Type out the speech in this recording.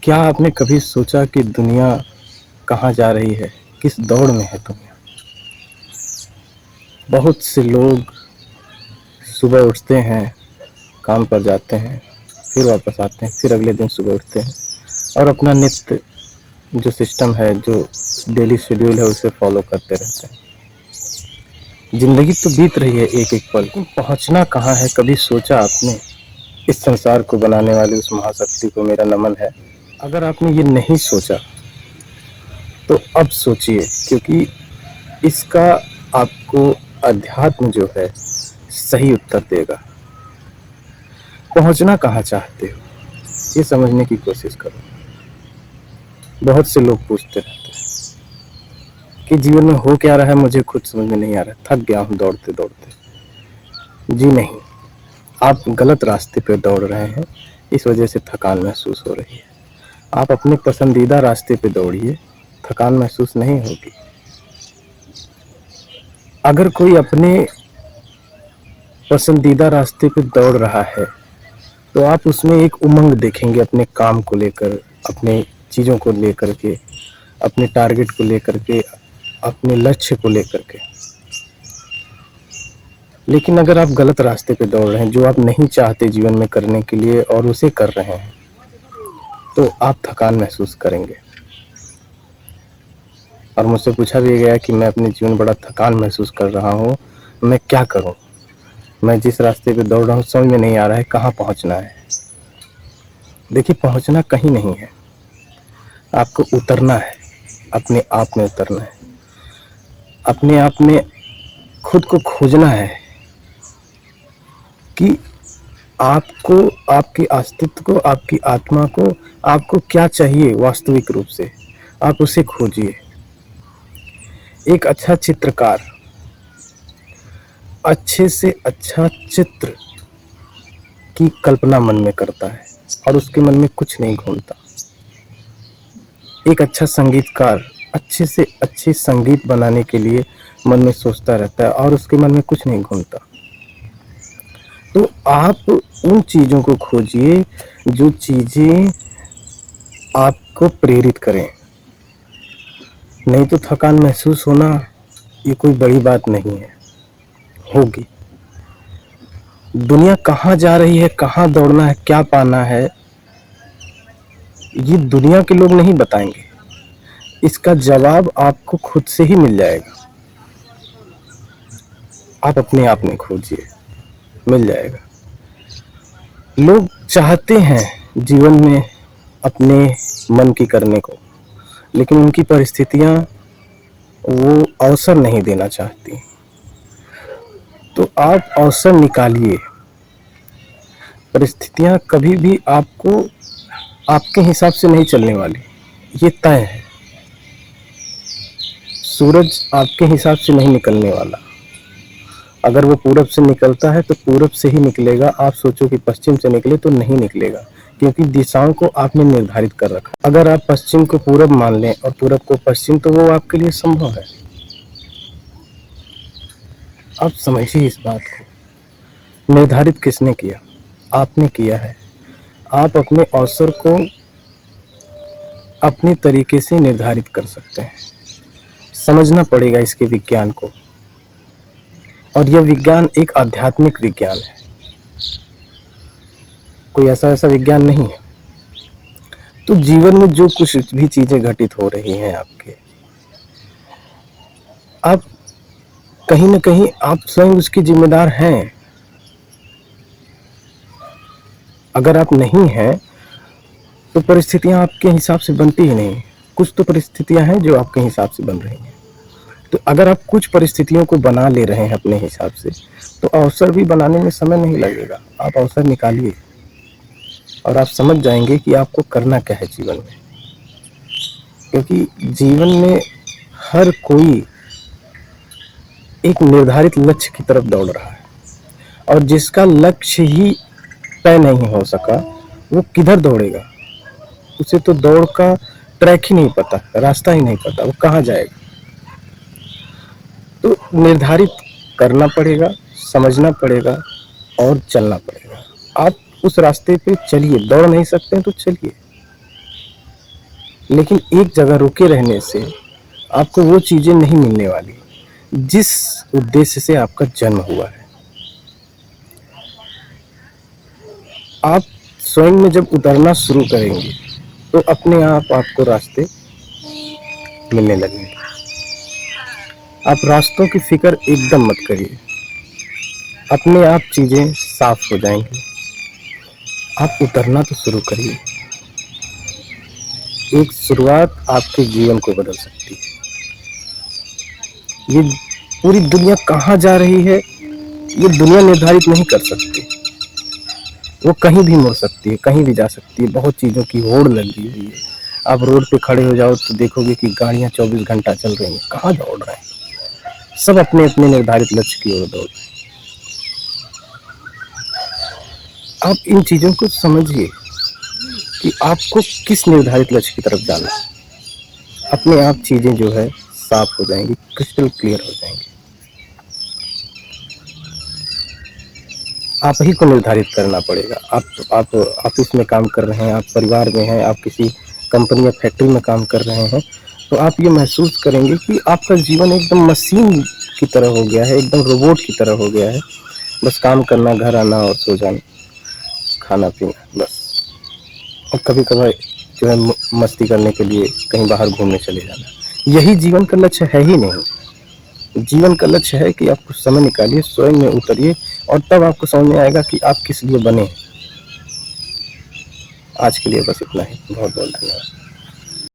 क्या आपने कभी सोचा कि दुनिया कहाँ जा रही है? किस दौड़ में है दुनिया? बहुत से लोग सुबह उठते हैं, काम पर जाते हैं, फिर वापस आते हैं, फिर अगले दिन सुबह उठते हैं और अपना नित्य जो सिस्टम है, जो डेली शेड्यूल है, उसे फॉलो करते रहते हैं। ज़िंदगी तो बीत रही है एक-एक पल, लेकिन पहुँचना कहाँ है? कभी सोचा आपने? इस संसार को बनाने वाली उस महाशक्ति को मेरा नमन है। अगर आपने ये नहीं सोचा, तो अब सोचिए, क्योंकि इसका आपको अध्यात्म जो है सही उत्तर देगा। पहुंचना कहाँ चाहते हो, ये समझने की कोशिश करो। बहुत से लोग पूछते रहते हैं कि जीवन में हो क्या रहा है, मुझे खुद समझ में नहीं आ रहा, थक गया हूँ दौड़ते दौड़ते। जी नहीं, आप गलत रास्ते पे दौड़ रहे हैं, इस वजह से थकान महसूस हो रही है। आप अपने पसंदीदा रास्ते पे दौड़िए, थकान महसूस नहीं होगी। अगर कोई अपने पसंदीदा रास्ते पे दौड़ रहा है, तो आप उसमें एक उमंग देखेंगे, अपने काम को लेकर, अपने चीज़ों को लेकर के, अपने टारगेट को लेकर के, अपने लक्ष्य को लेकर के। लेकिन अगर आप गलत रास्ते पे दौड़ रहे हैं, जो आप नहीं चाहते जीवन में करने के लिए और उसे कर रहे हैं, तो आप थकान महसूस करेंगे। और मुझसे पूछा भी गया कि मैं अपने जीवन में बड़ा थकान महसूस कर रहा हूँ, मैं क्या करूँ? मैं जिस रास्ते पे दौड़ रहा हूँ समझ में नहीं आ रहा है कहाँ पहुँचना है। देखिए, पहुँचना कहीं नहीं है, आपको उतरना है, अपने आप में उतरना है, अपने आप में खुद को खोजना है कि आपको, आपके अस्तित्व को, आपकी आत्मा को, आपको क्या चाहिए वास्तविक रूप से, आप उसे खोजिए। एक अच्छा चित्रकार अच्छे से अच्छा चित्र की कल्पना मन में करता है और उसके मन में कुछ नहीं घूमता। एक अच्छा संगीतकार अच्छे से अच्छे संगीत बनाने के लिए मन में सोचता रहता है और उसके मन में कुछ नहीं घूमता। तो आप उन चीज़ों को खोजिए जो चीज़ें आपको प्रेरित करें। नहीं तो थकान महसूस होना ये कोई बड़ी बात नहीं है, होगी। दुनिया कहाँ जा रही है, कहाँ दौड़ना है, क्या पाना है, ये दुनिया के लोग नहीं बताएंगे। इसका जवाब आपको खुद से ही मिल जाएगा। आप अपने आप में खोजिए, मिल जाएगा। लोग चाहते हैं जीवन में अपने मन की करने को, लेकिन उनकी परिस्थितियां वो अवसर नहीं देना चाहती। तो आप अवसर निकालिए। परिस्थितियां कभी भी आपको आपके हिसाब से नहीं चलने वाली, ये तय है। सूरज आपके हिसाब से नहीं निकलने वाला। अगर वो पूरब से निकलता है तो पूरब से ही निकलेगा। आप सोचो कि पश्चिम से निकले तो नहीं निकलेगा, क्योंकि दिशाओं को आपने निर्धारित कर रखा। अगर आप पश्चिम को पूरब मान लें और पूरब को पश्चिम, तो वो आपके लिए संभव है। आप समझिए इस बात को। निर्धारित किसने किया? आपने किया है। आप अपने अवसर को अपने तरीके से निर्धारित कर सकते हैं। समझना पड़ेगा इसके विज्ञान को, और यह विज्ञान एक आध्यात्मिक विज्ञान है, कोई ऐसा विज्ञान नहीं है। तो जीवन में जो कुछ भी चीजें घटित हो रही हैं आपके, आप कहीं न कहीं आप स्वयं उसकी जिम्मेदार हैं। अगर आप नहीं हैं तो परिस्थितियां आपके हिसाब से बनती ही नहीं। कुछ तो परिस्थितियां हैं जो आपके हिसाब से बन रही हैं। तो अगर आप कुछ परिस्थितियों को बना ले रहे हैं अपने हिसाब से, तो अवसर भी बनाने में समय नहीं लगेगा। आप अवसर निकालिए और आप समझ जाएंगे कि आपको करना क्या है जीवन में। क्योंकि जीवन में हर कोई एक निर्धारित लक्ष्य की तरफ दौड़ रहा है, और जिसका लक्ष्य ही तय नहीं हो सका, वो किधर दौड़ेगा? उसे तो दौड़ का ट्रैक ही नहीं पता, रास्ता ही नहीं पता, वो कहाँ जाएगा। तो निर्धारित करना पड़ेगा, समझना पड़ेगा और चलना पड़ेगा। आप उस रास्ते पे चलिए। दौड़ नहीं सकते हैं तो चलिए। लेकिन एक जगह रुके रहने से आपको वो चीज़ें नहीं मिलने वाली जिस उद्देश्य से आपका जन्म हुआ है। आप स्वयं में जब उतरना शुरू करेंगे तो अपने आप आपको रास्ते मिलने लगेंगे। आप रास्तों की फिक्र एकदम मत करिए, अपने आप चीज़ें साफ हो जाएंगी। आप उतरना तो शुरू करिए। एक शुरुआत आपके जीवन को बदल सकती है। ये पूरी दुनिया कहाँ जा रही है ये दुनिया निर्धारित नहीं कर सकती। वो कहीं भी मुड़ सकती है, कहीं भी जा सकती है। बहुत चीज़ों की होड़ लगी हुई है। आप रोड पे खड़े हो जाओ तो देखोगे कि गाड़ियाँ 24 घंटा चल रही हैं। कहाँ दौड़ रहे हैं? सब अपने अपने निर्धारित लक्ष्य की ओर दौड़ रहे हैं। आप इन चीज़ों को समझिए कि आपको किस निर्धारित लक्ष्य की तरफ जाना है। अपने आप चीज़ें जो है साफ हो जाएंगी, क्रिस्टल क्लियर हो जाएंगी। आप ही को निर्धारित करना पड़ेगा। आप ऑफिस में काम कर रहे हैं, आप परिवार में हैं, आप किसी कंपनी या फैक्ट्री में काम कर रहे हैं, तो आप ये महसूस करेंगे कि आपका जीवन एकदम मशीन की तरह हो गया है, एकदम रोबोट की तरह हो गया है। बस काम करना, घर आना और सो जाना, खाना पीना, बस। और कभी कभार जो है मस्ती करने के लिए कहीं बाहर घूमने चले जाना। यही जीवन का लक्ष्य है ही नहीं। जीवन का लक्ष्य है कि आप कुछ समय निकालिए, स्वयं में उतरिए और तब आपको समझ में आएगा कि आप किस लिए बने। आज के लिए बस इतना ही। बहुत बहुत धन्यवाद।